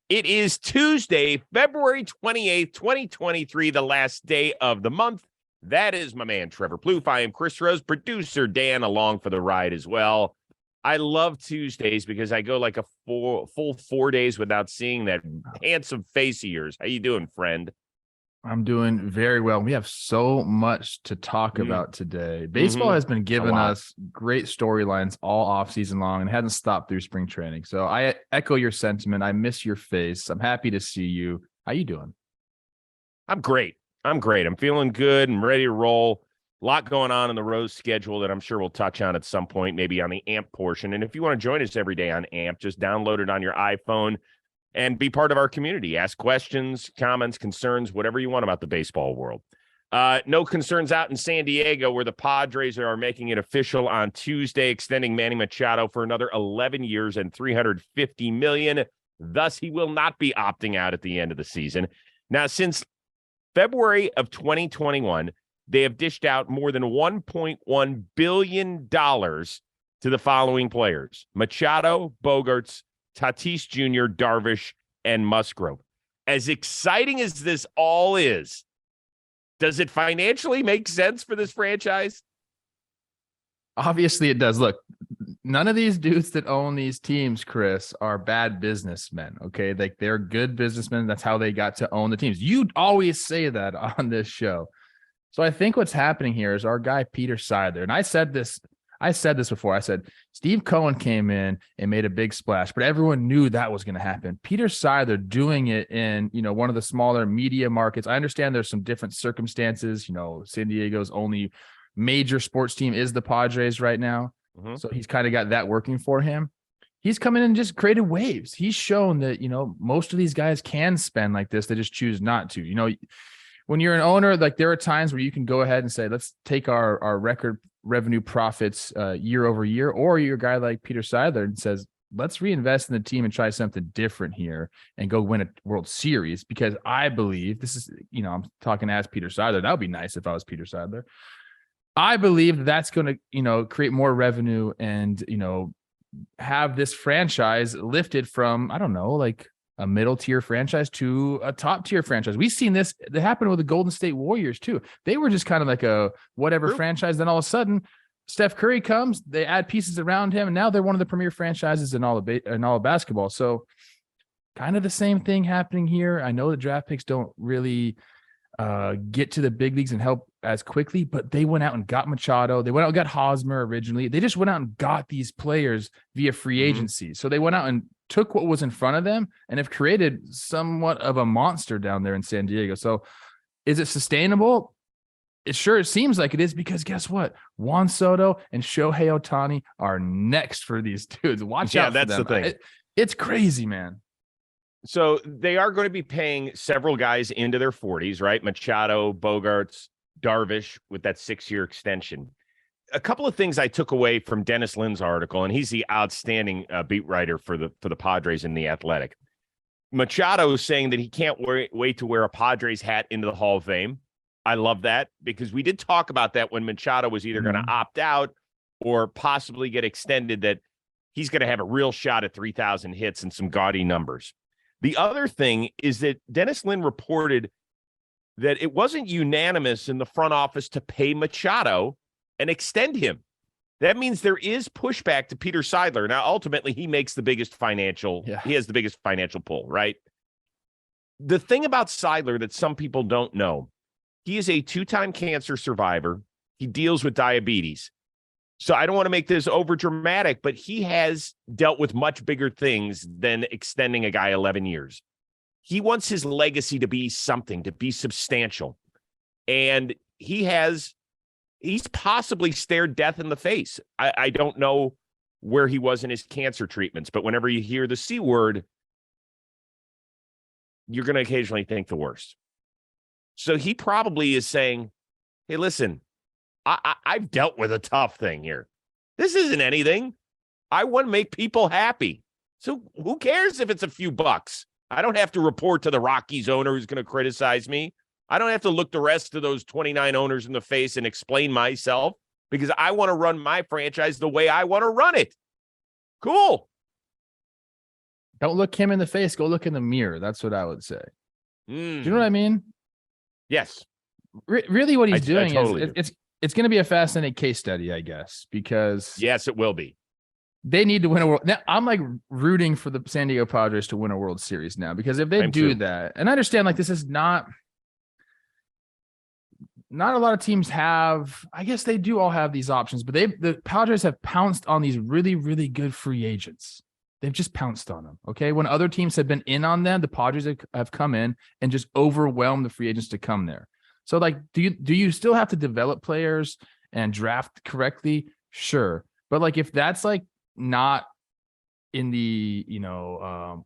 It is Tuesday, February 28th, 2023, the last day of the month. That is my man, Trevor Plouffe. I am Chris Rose, producer Dan, along for the ride as well. I love Tuesdays because I go like a full 4 days without seeing that handsome face of yours. How you doing, friend? I'm doing very well. We have so much to talk about today. Baseball has been giving us great storylines all off season long and hasn't stopped through spring training. So I echo your sentiment. I miss your face. I'm happy to see you. How you doing? I'm great. I'm feeling good and ready to roll. A lot going on in the Rose schedule that I'm sure we'll touch on at some point, maybe on the AMP portion. And if you want to join us every day on AMP, just download it on your iPhone and be part of our community. Ask questions, comments, concerns, whatever you want about the baseball world. No concerns out in San Diego, where the Padres are making it official on Tuesday, extending Manny Machado for another 11 years and $350 million. Thus, he will not be opting out at the end of the season. Now, since February of 2021, they have dished out more than $1.1 billion to the following players: Machado, Bogaerts, Tatis Jr., Darvish, and Musgrove. As exciting as this all is, does it financially make sense for this franchise? Obviously it does. Look, none of these dudes that own these teams, Chris, are bad businessmen, okay? Like, they're good businessmen. That's how they got to own the teams. You always say that on this show. So I think what's happening here is our guy, Peter Seidler, and I said this before. I said Steve Cohen came in and made a big splash, but everyone knew that was going to happen. Peter Seidler doing it in, one of the smaller media markets. I understand there's some different circumstances. San Diego's only major sports team is the Padres right now. So he's kind of got that working for him. He's come in and just created waves. He's shown that, most of these guys can spend like this. They just choose not to. When you're an owner, like, there are times where you can go ahead and say, let's take our record revenue profits year over year, or you're a guy like Peter Seidler and says, let's reinvest in the team and try something different here and go win a World Series. Because I believe this is, I'm talking as Peter Seidler. That would be nice if I was Peter Seidler. I believe that's going to, create more revenue and, have this franchise lifted from, I don't know, like a middle tier franchise to a top tier franchise. We've seen this. That happened with the Golden State Warriors too. They were just kind of like a whatever franchise. Then all of a sudden, Steph Curry comes, they add pieces around him, and now they're one of the premier franchises in all of basketball. So kind of the same thing happening here. I know the draft picks don't really get to the big leagues and help as quickly, but they went out and got Machado. They went out and got Hosmer originally. They just went out and got these players via free agency. So they went out and took what was in front of them and have created somewhat of a monster down there in San Diego. So is it sustainable? It sure seems like it is, because guess what? Juan Soto and Shohei Ohtani are next for these dudes. Watch out for them. That's the thing. It's crazy, man. So they are going to be paying several guys into their 40s, right? Machado, Bogaerts, Darvish with that 6-year extension. A couple of things I took away from Dennis Lin's article, and he's the outstanding beat writer for the Padres in The Athletic. Machado is saying that he can't wait to wear a Padres hat into the Hall of Fame. I love that, because we did talk about that when Machado was either going to opt out or possibly get extended, that he's going to have a real shot at 3,000 hits and some gaudy numbers. The other thing is that Dennis Lin reported that it wasn't unanimous in the front office to pay Machado and extend him. That means there is pushback to Peter Seidler. Now, ultimately, he makes the biggest he has the biggest financial pull, right? The thing about Seidler that some people don't know, he is a 2-time cancer survivor. He deals with diabetes. So I don't want to make this over dramatic, but he has dealt with much bigger things than extending a guy 11 years. He wants his legacy to be something, to be substantial. And he's possibly stared death in the face. I don't know where he was in his cancer treatments, but whenever you hear the C word, you're going to occasionally think the worst. So he probably is saying, hey, listen, I've dealt with a tough thing here. This isn't anything. I want to make people happy. So who cares if it's a few bucks? I don't have to report to the Rockies owner who's going to criticize me. I don't have to look the rest of those 29 owners in the face and explain myself, because I want to run my franchise the way I want to run it. Cool. Don't look him in the face. Go look in the mirror. That's what I would say. Do you know what I mean? Yes. Really, what he's doing totally is it's going to be a fascinating case study, I guess, because yes, it will be. they need to win a world. Now, I'm like rooting for the San Diego Padres to win a World Series now, because if they do that, and I understand like this is not a lot of teams have, I guess they do all have these options, but the Padres have pounced on these really, really good free agents. They've just pounced on them. Okay. When other teams have been in on them, the Padres have come in and just overwhelmed the free agents to come there. So like, do you still have to develop players and draft correctly? Sure. But like, if that's like not in the,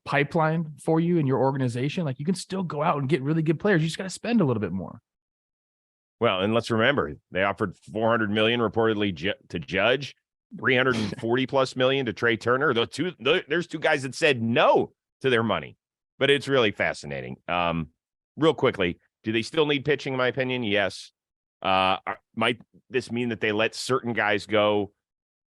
pipeline for you in your organization, like you can still go out and get really good players. You just got to spend a little bit more. Well, and let's remember, they offered $400 million reportedly to Judge, 340 plus million to Trey Turner. There's two guys that said no to their money, but it's really fascinating. Real quickly, do they still need pitching? In my opinion, yes. Might this mean that they let certain guys go,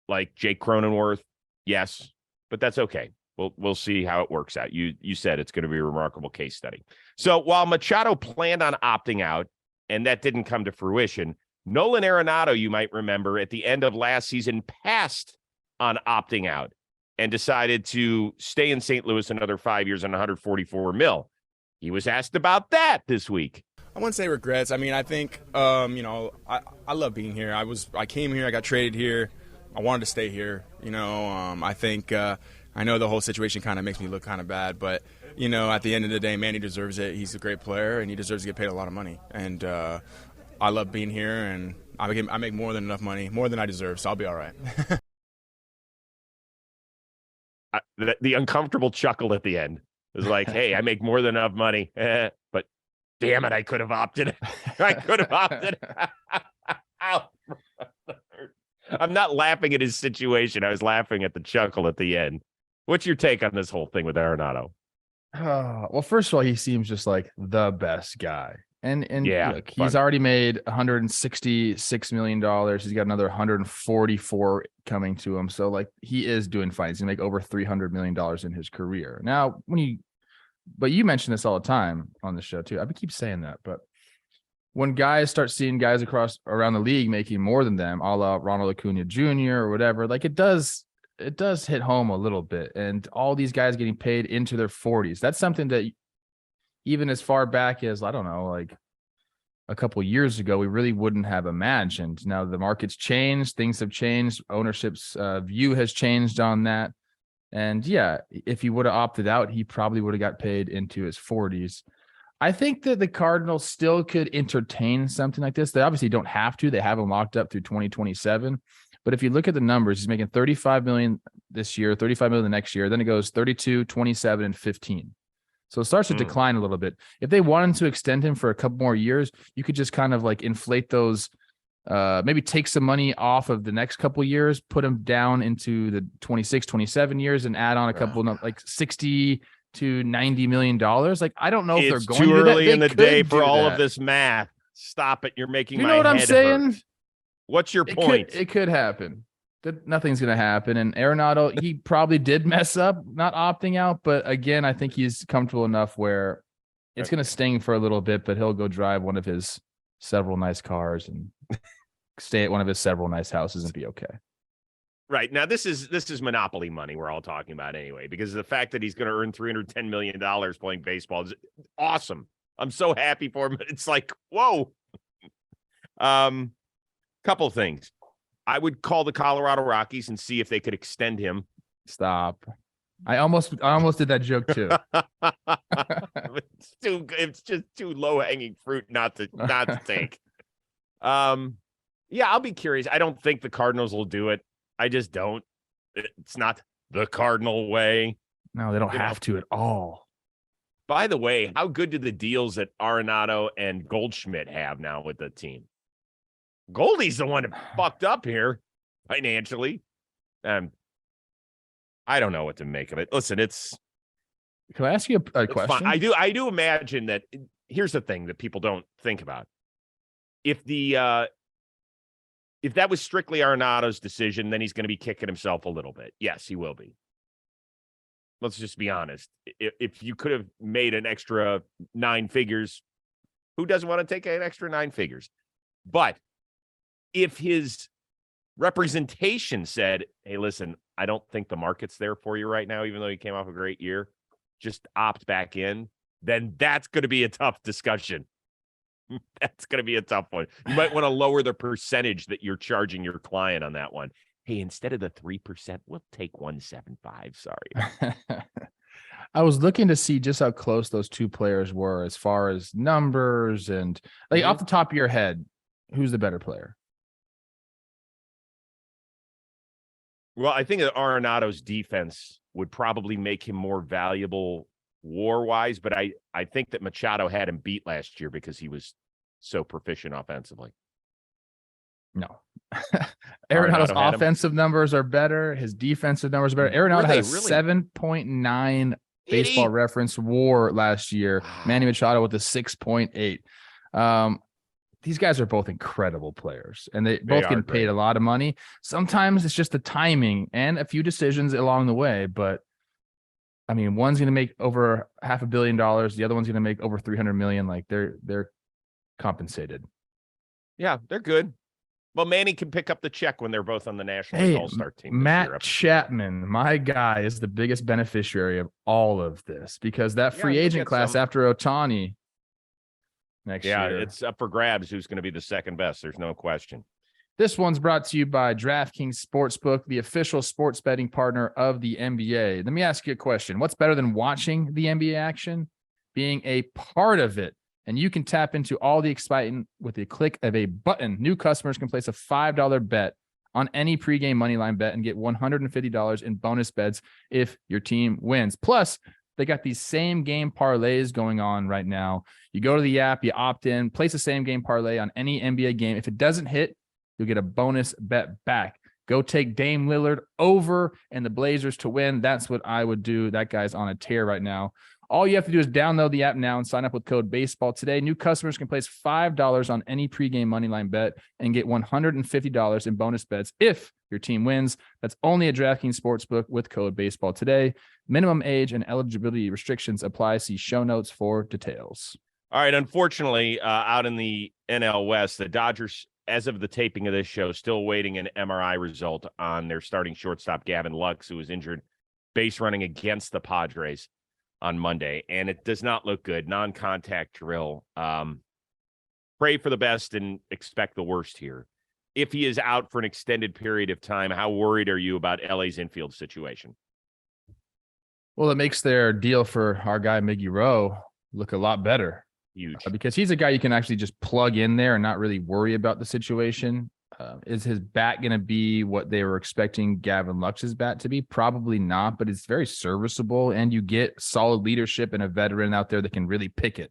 like Jake Cronenworth? Yes, but that's okay. We'll see how it works out. You said it's going to be a remarkable case study. So while Machado planned on opting out, and that didn't come to fruition, Nolan Arenado, you might remember, at the end of last season, passed on opting out and decided to stay in St. Louis another 5 years on $144 million. He was asked about that this week. I wouldn't say regrets. I mean, I think, I love being here. I came here, I got traded here. I wanted to stay here. I think, I know the whole situation kind of makes me look kind of bad, but, at the end of the day, Manny deserves it. He's a great player, and he deserves to get paid a lot of money. And I love being here, and I make more than enough money, more than I deserve, so I'll be all right. The uncomfortable chuckle at the end is like, hey, I make more than enough money, but damn it, I could have opted. out. I'm not laughing at his situation. I was laughing at the chuckle at the end. What's your take on this whole thing with Arenado? Well, first of all, he seems just like the best guy. And yeah, look, he's already made $166 million. He's got another 144 coming to him. So like he is doing fine. He's gonna make over $300 million in his career. Now, but you mention this all the time on the show too. I keep saying that, but when guys start seeing guys around the league making more than them, a la Ronald Acuna Jr. or whatever, like it does hit home a little bit. And all these guys getting paid into their 40s. That's something that even as far back as, I don't know, like a couple of years ago, we really wouldn't have imagined. Now the market's changed, things have changed, ownership's view has changed on that. And yeah, if he would have opted out, he probably would have got paid into his 40s. I think that the Cardinals still could entertain something like this. They obviously don't have to. They have him locked up through 2027. But if you look at the numbers, he's making $35 million this year, $35 million the next year. Then it goes 32, 27, and 15. So it starts to decline a little bit. If they wanted to extend him for a couple more years, you could just kind of like inflate those, maybe take some money off of the next couple of years, put him down into the 26, 27 years and add on a couple like 60 to $90 million. Like, I don't know if they're going to do that. It's too early in the day for all of this math. Stop it. You're making my head hurt. You know what I'm saying? What's your point? It could happen. Nothing's going to happen. And Arenado, he probably did mess up not opting out. But again, I think he's comfortable enough where it's going to sting for a little bit, but he'll go drive one of his several nice cars and stay at one of his several nice houses and be okay. Right. Now, this is monopoly money we're all talking about anyway, because the fact that he's going to earn $310 million playing baseball is awesome. I'm so happy for him. It's like, whoa. Couple things. I would call the Colorado Rockies and see if they could extend him. Stop. I almost did that joke too. It's just too low-hanging fruit not to take. Yeah, I'll be curious. I don't think the Cardinals will do it. I just don't. It's not the Cardinal way. No, they don't have to at all. By the way, how good do the deals that Arenado and Goldschmidt have now with the team? Goldie's the one that fucked up here financially. I don't know what to make of it. Listen, Can I ask you a question? Fine. I do imagine that. Here's the thing that people don't think about. If that was strictly Arenado's decision, then he's going to be kicking himself a little bit. Yes, he will be. let's just be honest. If you could have made an extra 9 figures, who doesn't want to take an extra 9 figures? But if his representation said, hey, listen, I don't think the market's there for you right now, even though you came off a great year, just opt back in, then that's going to be a tough discussion. That's going to be a tough one. You might want to lower the percentage that you're charging your client on that one. Hey, instead of the 3%, we'll take 1.75. Sorry. I was looking to see just how close those two players were as far as numbers and like off the top of your head, who's the better player? Well, I think that Arenado's defense would probably make him more valuable war-wise, but I think that Machado had him beat last year because he was so proficient offensively. No. Arenado's offensive numbers are better. His defensive numbers are better. Arenado had a 7.9 baseball reference WAR last year. Wow. Manny Machado with a 6.8. These guys are both incredible players, and they both get paid a lot of money. Sometimes it's just the timing and a few decisions along the way. But I mean, one's going to make over $500 million. The other one's going to make over 300 million. Like they're compensated. Yeah, they're good. Well, Manny can pick up the check when they're both on the National All-Star team. Matt Chapman, my guy, is the biggest beneficiary of all of this because that free agent class after Ohtani next year. Yeah, it's up for grabs who's going to be the second best. There's no question. This one's brought to you by DraftKings Sportsbook, the official sports betting partner of the NBA. Let me ask you a question. What's better than watching the NBA action? Being a part of it. And you can tap into all the excitement with the click of a button. New customers can place a $5 bet on any pregame moneyline bet and get $150 in bonus bets if your team wins. Plus, they got these same game parlays going on right now. You go to the app, you opt in, place a same game parlay on any NBA game. If it doesn't hit, you'll get a bonus bet back. Go take Dame Lillard over and the Blazers to win. That's what I would do. That guy's on a tear right now. All you have to do is download the app now and sign up with code BASEBALL today. New customers can place $5 on any pregame moneyline bet and get $150 in bonus bets if your team wins. That's only at DraftKings Sportsbook with code BASEBALL today. Minimum age and eligibility restrictions apply. See show notes for details. All right. Unfortunately, out in the NL West, the Dodgers, as of the taping of this show, still waiting an MRI result on their starting shortstop, Gavin Lux, who was injured base running against the Padres on Monday, and it does not look good. Non-contact drill. Pray for the best and expect the worst here. If he is out for an extended period of time, how worried are you about LA's infield situation? Well, it makes their deal for our guy Miggy Rowe look a lot better. Huge. Because he's a guy you can actually just plug in there and not really worry about the situation. Is his bat going to be what they were expecting Gavin Lux's bat to be? Probably not, but it's very serviceable, and you get solid leadership and a veteran out there that can really pick it.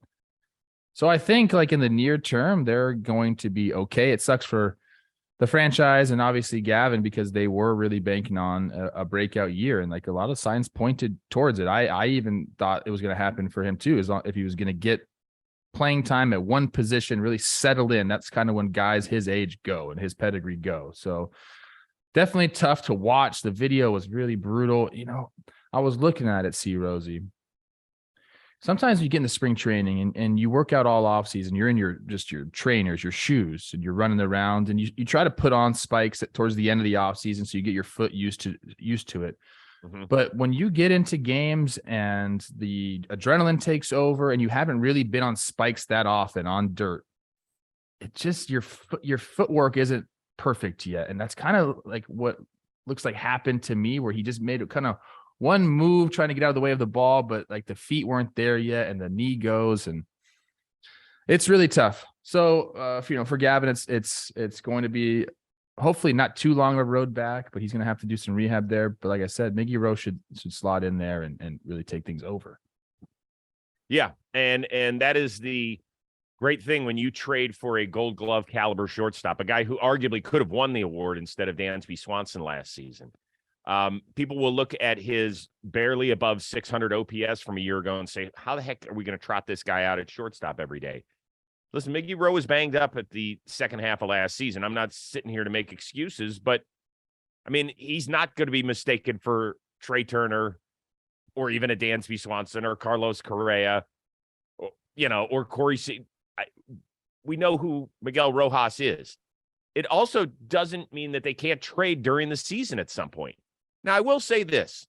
So I think like in the near term, they're going to be okay. It sucks for the franchise and obviously Gavin because they were really banking on a breakout year, and like a lot of signs pointed towards it. I even thought it was going to happen for him too, as long if he was going to get playing time at one position, really settled in. That's kind of when guys his age go and his pedigree go. So definitely tough to watch. The video was really brutal. You know, I was looking at it, Rosie. Sometimes you get into spring training and you work out all off season. You're in your trainers, your shoes, and you're running around and you try to put on spikes towards the end of the off season so you get your foot used to it. Mm-hmm. But when you get into games and the adrenaline takes over and you haven't really been on spikes that often on dirt, it just your footwork isn't perfect yet. And that's kind of like what looks like happened to me, where he just made it kind of one move trying to get out of the way of the ball, but like the feet weren't there yet and the knee goes, and it's really tough. So for Gavin, it's going to be hopefully not too long of a road back, but he's going to have to do some rehab there. But like I said, Miggy Rowe should slot in there and really take things over. Yeah. And that is the great thing when you trade for a Gold Glove caliber shortstop, a guy who arguably could have won the award instead of Dansby Swanson last season. People will look at his barely above 600 OPS from a year ago and say, how the heck are we going to trot this guy out at shortstop every day? Listen, Miggy Rowe was banged up at the second half of last season. I'm not sitting here to make excuses, but I mean, he's not going to be mistaken for Trey Turner, or even a Dansby Swanson or Carlos Correa, or, or Corey. We know who Miguel Rojas is. It also doesn't mean that they can't trade during the season at some point. Now, I will say this.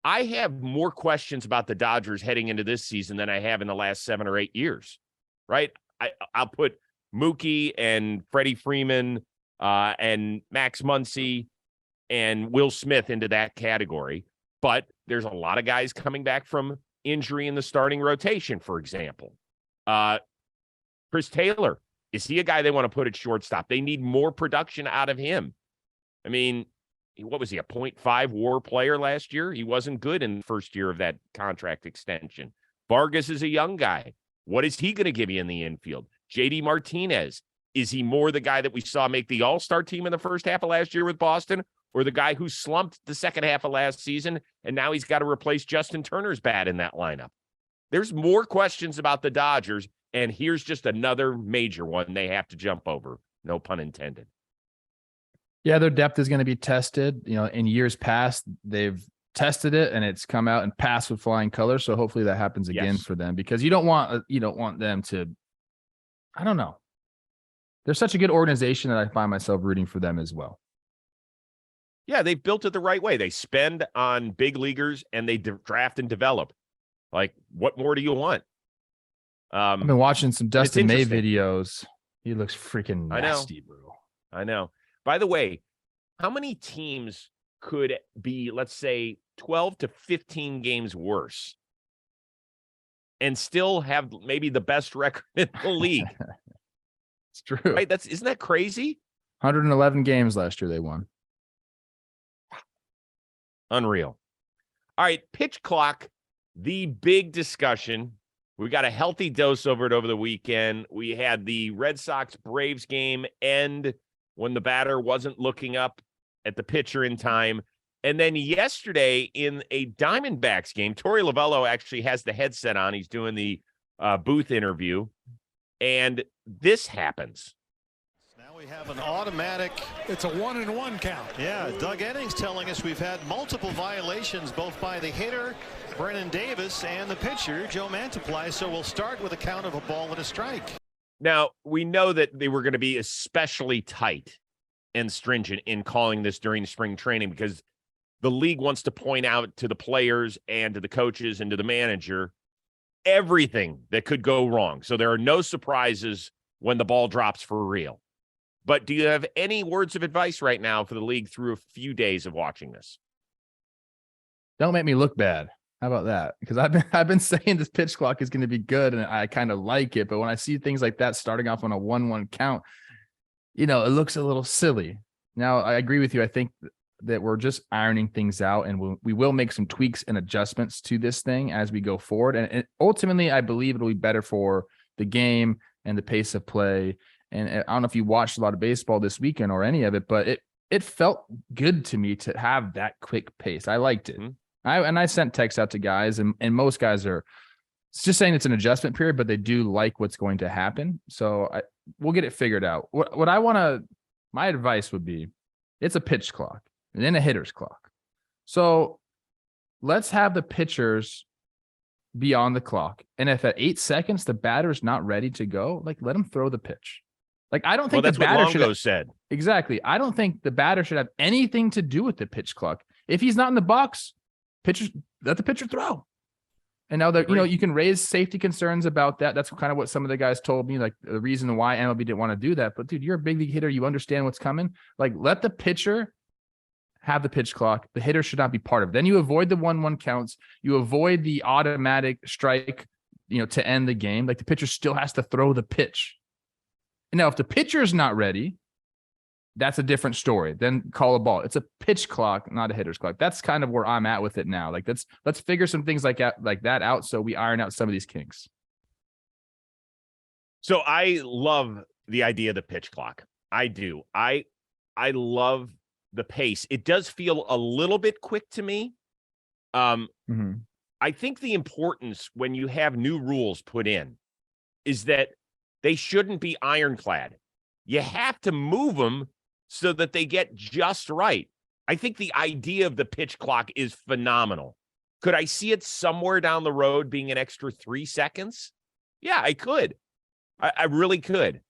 I have more questions about the Dodgers heading into this season than I have in the last 7 or 8 years, right? I'll put Mookie and Freddie Freeman and Max Muncy and Will Smith into that category. But there's a lot of guys coming back from injury in the starting rotation, for example. Chris Taylor, is he a guy they want to put at shortstop? They need more production out of him. I mean, what was he, a .5 WAR player last year? He wasn't good in the first year of that contract extension. Vargas is a young guy. What is he going to give you in the infield? JD Martinez, is he more the guy that we saw make the All-Star team in the first half of last year with Boston, or the guy who slumped the second half of last season, and now he's got to replace Justin Turner's bat in that lineup? There's more questions about the Dodgers, and here's just another major one they have to jump over. No pun intended. Yeah, their depth is going to be tested. In years past, they've tested it and it's come out and passed with flying colors. So hopefully that happens again for them, because you don't want them to, I don't know. They're such a good organization that I find myself rooting for them as well. Yeah, they've built it the right way. They spend on big leaguers and they draft and develop. Like, what more do you want? I've been watching some Dustin May videos. He looks freaking nasty, bro. I know. By the way, how many teams could be, let's say, 12 to 15 games worse and still have maybe the best record in the league? It's true. Right? Isn't that crazy? 111 games last year they won. Unreal. All right, pitch clock, the big discussion. We got a healthy dose over the weekend. We had the Red Sox-Braves game end when the batter wasn't looking up at the pitcher in time. And then yesterday in a Diamondbacks game, Torey Lovello actually has the headset on. He's doing the booth interview. And this happens. Now we have an automatic. It's a 1-1 count. Yeah, Doug Eddings telling us we've had multiple violations, both by the hitter, Brennan Davis, and the pitcher, Joe Mantiply. So we'll start with a count of a ball and a strike. Now, we know that they were going to be especially tight and stringent in calling this during spring training, because the league wants to point out to the players and to the coaches and to the manager everything that could go wrong. So there are no surprises when the ball drops for real. But do you have any words of advice right now for the league through a few days of watching this? Don't make me look bad. How about that? Because I've been saying this pitch clock is going to be good, and I kind of like it. But when I see things like that starting off on a 1-1 count, it looks a little silly. Now, I agree with you. I think that we're just ironing things out, and we will make some tweaks and adjustments to this thing as we go forward. And ultimately, I believe it'll be better for the game and the pace of play. And I don't know if you watched a lot of baseball this weekend or any of it, but it felt good to me to have that quick pace. I liked it. Mm-hmm. I sent texts out to guys, and most guys are just saying it's an adjustment period, but they do like what's going to happen. So we'll get it figured out. My advice would be, it's a pitch clock and then a hitter's clock. So let's have the pitchers be on the clock. And if at 8 seconds, the batter's not ready to go, let him throw the pitch. I don't think that's the batter what Longo said. Exactly. I don't think the batter should have anything to do with the pitch clock. If he's not in the box, let the pitcher throw. And now that you can raise safety concerns about that. That's kind of what some of the guys told me, the reason why MLB didn't want to do that. But dude, you're a big league hitter. You understand what's coming. Let the pitcher have the pitch clock. The hitter should not be part of it. Then you avoid the 1-1 counts. You avoid the automatic strike, to end the game. The pitcher still has to throw the pitch. And now if the pitcher is not ready, that's a different story. Then call a ball. It's a pitch clock, not a hitter's clock. That's kind of where I'm at with it now. Let's figure some things like that out, so we iron out some of these kinks. So I love the idea of the pitch clock. I do. I love the pace. It does feel a little bit quick to me. I think the importance when you have new rules put in is that they shouldn't be ironclad. You have to move them so that they get just right. I think the idea of the pitch clock is phenomenal. Could I see it somewhere down the road being an extra 3 seconds? Yeah, I could. I really could.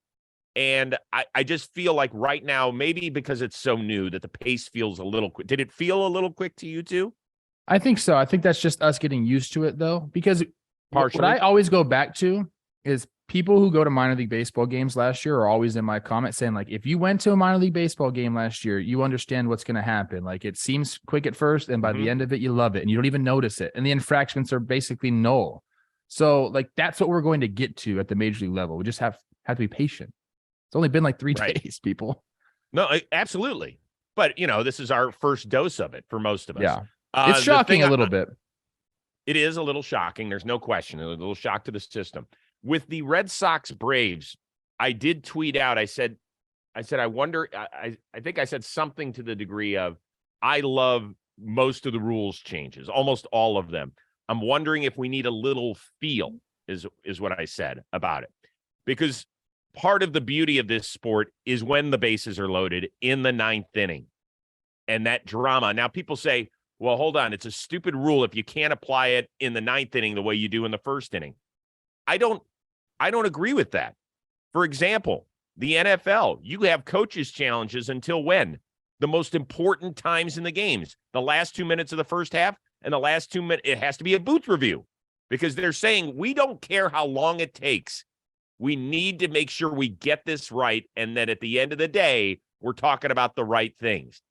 And I just feel like right now, maybe because it's so new, that the pace feels a little quick. Did it feel a little quick to you too? I think so. I think that's just us getting used to it, though, because Partially. what I always go back to is people who go to minor league baseball games last year are always in my comments saying, like, if you went to a minor league baseball game last year, you understand what's going to happen. Like, it seems quick at first, and by the end of it, you love it, and you don't even notice it. And the infractions are basically null. So, like, that's what we're going to get to at the major league level. We just have to be patient. It's only been like 3 days, people. No, absolutely. But, this is our first dose of it for most of us. Yeah. It's shocking a little bit. It is a little shocking. There's no question. A little shock to the system. With the Red Sox Braves, I did tweet out. I said, I wonder, I think I said something to the degree of, I love most of the rules changes, almost all of them. I'm wondering if we need a little feel is what I said about it. Because part of the beauty of this sport is when the bases are loaded in the 9th inning and that drama. Now people say, well, hold on. It's a stupid rule if you can't apply it in the 9th inning the way you do in the 1st inning. I don't agree with that. For example, the NFL, you have coaches challenges until when? The most important times in the games, the last 2 minutes of the first half and the last 2 minutes, it has to be a booth review because they're saying we don't care how long it takes. We need to make sure we get this right. And that at the end of the day, we're talking about the right things.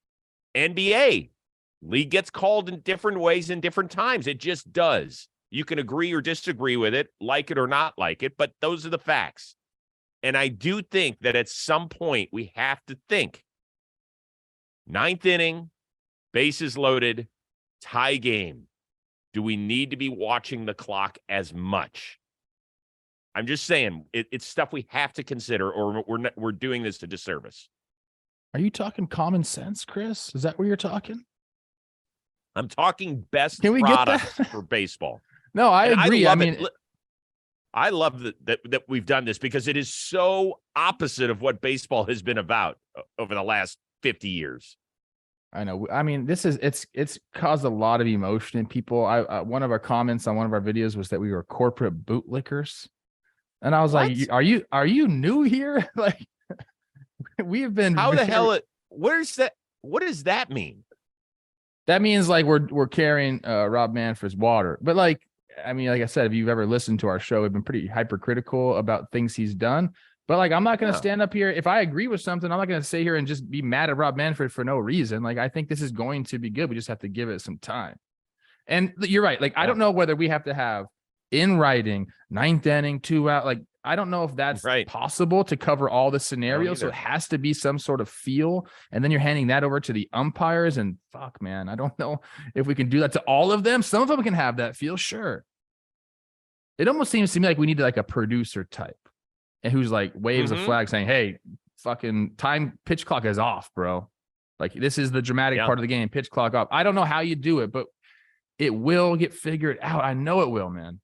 NBA, league gets called in different ways in different times. It just does. You can agree or disagree with it, like it or not like it, but those are the facts. And I do think that at some point we have to think 9th inning, bases loaded, tie game. Do we need to be watching the clock as much? I'm just saying it's stuff we have to consider, or we're doing this a disservice. Are you talking common sense, Chris? Is that where you're talking? I'm talking best Can we products get that? for baseball. No, I agree. I love that we've done this because it is so opposite of what baseball has been about over the last 50 years. I know. I mean, it's caused a lot of emotion in people. One of our comments on one of our videos was that we were corporate bootlickers. And I was What? like, are you new here? Like, we have been. How the hell? Where's that? What does that mean? That means like we're carrying Rob Manfred's water. But like, I mean, like I said, if you've ever listened to our show, we've been pretty hypercritical about things he's done. But like, I'm not going to stand up here. If I agree with something, I'm not going to sit here and just be mad at Rob Manfred for no reason. Like, I think this is going to be good. We just have to give it some time. And you're right. Like, I don't know whether we have to have in writing 9th inning, 2 out. Like, I don't know if that's possible to cover all the scenarios. So it has to be some sort of feel. And then you're handing that over to the umpires and fuck, man, I don't know if we can do that to all of them. Some of them can have that feel. Sure. It almost seems to me like we need like a producer type and who's like waves a flag saying, hey, fucking time pitch clock is off, bro. Like this is the dramatic part of the game. Pitch clock off. I don't know how you do it, but it will get figured out. I know it will, man.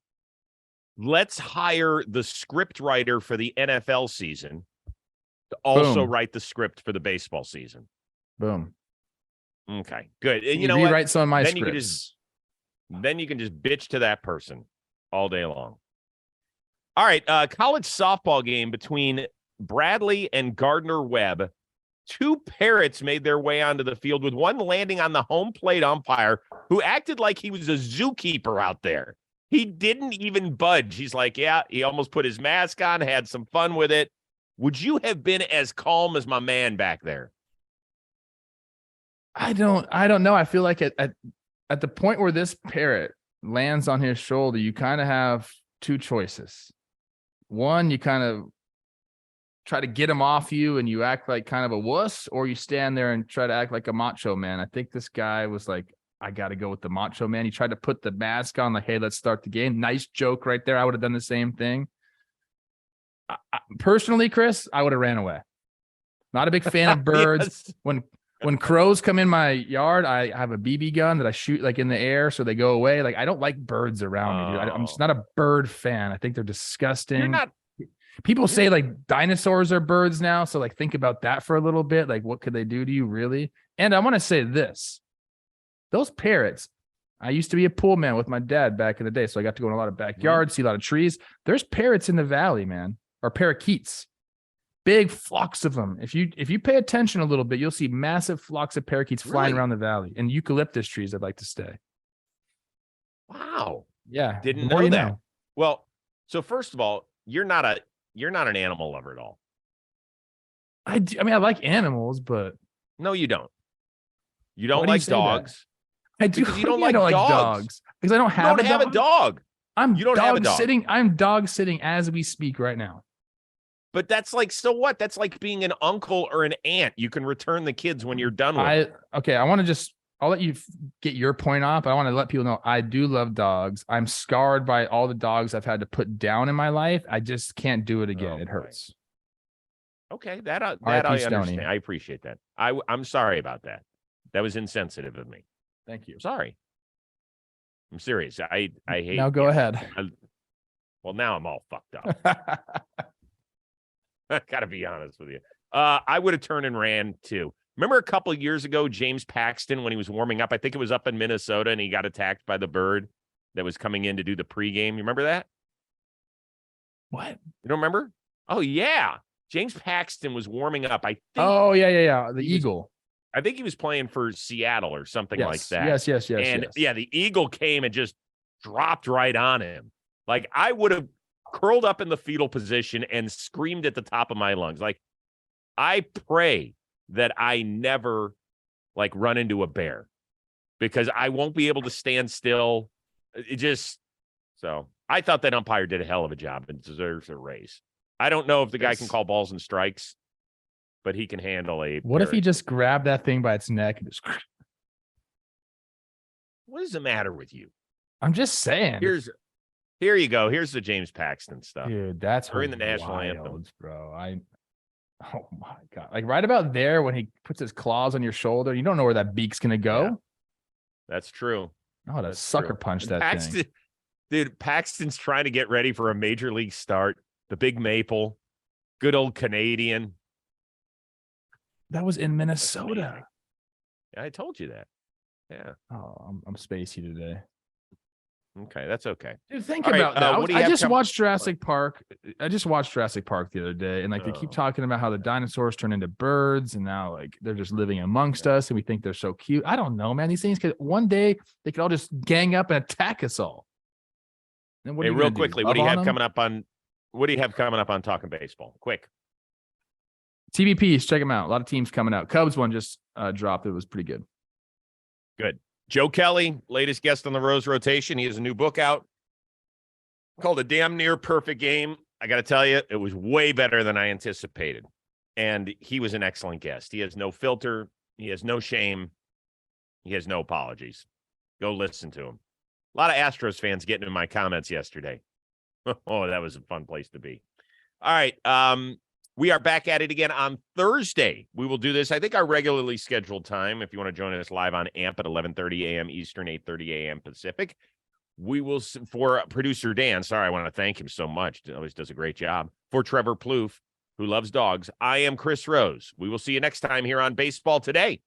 Let's hire the script writer for the NFL season to also write the script for the baseball season. Boom. Okay, good. And you know rewrite what? some of my then scripts. Then you can just bitch to that person all day long. All right, college softball game between Bradley and Gardner-Webb. 2 parrots made their way onto the field, with one landing on the home plate umpire who acted like he was a zookeeper out there. He didn't even budge. He's like, yeah, he almost put his mask on, had some fun with it. Would you have been as calm as my man back there? I don't know. I feel like at the point where this parrot lands on his shoulder, you kind of have 2 choices. One, you kind of try to get him off you and you act like kind of a wuss, or you stand there and try to act like a macho man. I think this guy was like, I got to go with the macho man. He tried to put the mask on, like, hey, let's start the game. Nice joke right there. I would have done the same thing. Personally, Chris, I would have ran away. Not a big fan of birds. When crows come in my yard, I have a BB gun that I shoot like in the air so they go away. Like, I don't like birds around me, dude. I'm just not a bird fan. I think they're disgusting. You're not. People say like dinosaurs are birds now. So like, think about that for a little bit. Like, what could they do to you, really? And I want to say this. Those parrots, I used to be a pool man with my dad back in the day, so I got to go in a lot of backyards, see a lot of trees. There's parrots in the valley, man, or parakeets. Big flocks of them. If you pay attention a little bit, you'll see massive flocks of parakeets flying around the valley, and eucalyptus trees that like to stay. Wow. Yeah. Didn't know that. Well, so first of all, you're not an animal lover at all. I mean, I like animals, but no, you don't. You don't like dogs. I do. Because you don't like dogs. Because I don't have a dog. You don't have a dog. I'm dog sitting as we speak right now. But that's like, so what? That's like being an uncle or an aunt. You can return the kids when you're done with it. Okay, I'll let you get your point off. I want to let people know I do love dogs. I'm scarred by all the dogs I've had to put down in my life. I just can't do it again. It hurts. Okay, that I understand. I appreciate that. I'm sorry about that. That was insensitive of me. Thank you. Sorry. I'm serious. I hate. Now go ahead. Well, now I'm all fucked up. I gotta be honest with you. I would have turned and ran too. Remember a couple of years ago, James Paxton, when he was warming up, I think it was up in Minnesota, and he got attacked by the bird that was coming in to do the pregame. You remember that? What? You don't remember? Oh, yeah. James Paxton was warming up. I think. Oh, yeah. The Eagle. I think he was playing for Seattle or something like that. Yes. And yeah, the Eagle came and just dropped right on him. Like, I would have curled up in the fetal position and screamed at the top of my lungs. Like, I pray that I never like run into a bear because I won't be able to stand still. So I thought that umpire did a hell of a job and deserves a raise. I don't know if the guy can call balls and strikes, but he can handle a. What if he just grabbed that thing by its neck and just? What is the matter with you? I'm just saying. Here you go. Here's the James Paxton stuff. Dude, that's in the national anthem, bro. Oh my God. Like right about there when he puts his claws on your shoulder, you don't know where that beak's going to go. Yeah, that's true. Oh, to sucker punch that thing. Dude, Paxton's trying to get ready for a major league start. The big maple. Good old Canadian. That was in Minnesota. Yeah, I told you that. Yeah. Oh, I'm spacey today. Okay, that's okay. Dude, think about that. I just watched Jurassic Park. I just watched Jurassic Park the other day, and like they keep talking about how the dinosaurs turn into birds, and now like they're just living amongst us, and we think they're so cute. I don't know, man. These things could one day they could all just gang up and attack us all. And hey, real quickly, what do you have coming up on? What do you have coming up on Talking Baseball? Quick. TBPs, check them out. A lot of teams coming out. Cubs one just dropped. It was pretty good. Good. Joe Kelly, latest guest on the Rose rotation. He has a new book out called A Damn Near Perfect Game. I got to tell you, it was way better than I anticipated. And he was an excellent guest. He has no filter. He has no shame. He has no apologies. Go listen to him. A lot of Astros fans getting in my comments yesterday. Oh, that was a fun place to be. All right. We are back at it again on Thursday. We will do this, I think, our regularly scheduled time. If you want to join us live on AMP at 11:30 a.m. Eastern, 8:30 a.m. Pacific. We will, for producer Dan, sorry, I want to thank him so much. He always does a great job. For Trevor Plouffe, who loves dogs, I am Chris Rose. We will see you next time here on Baseball Today.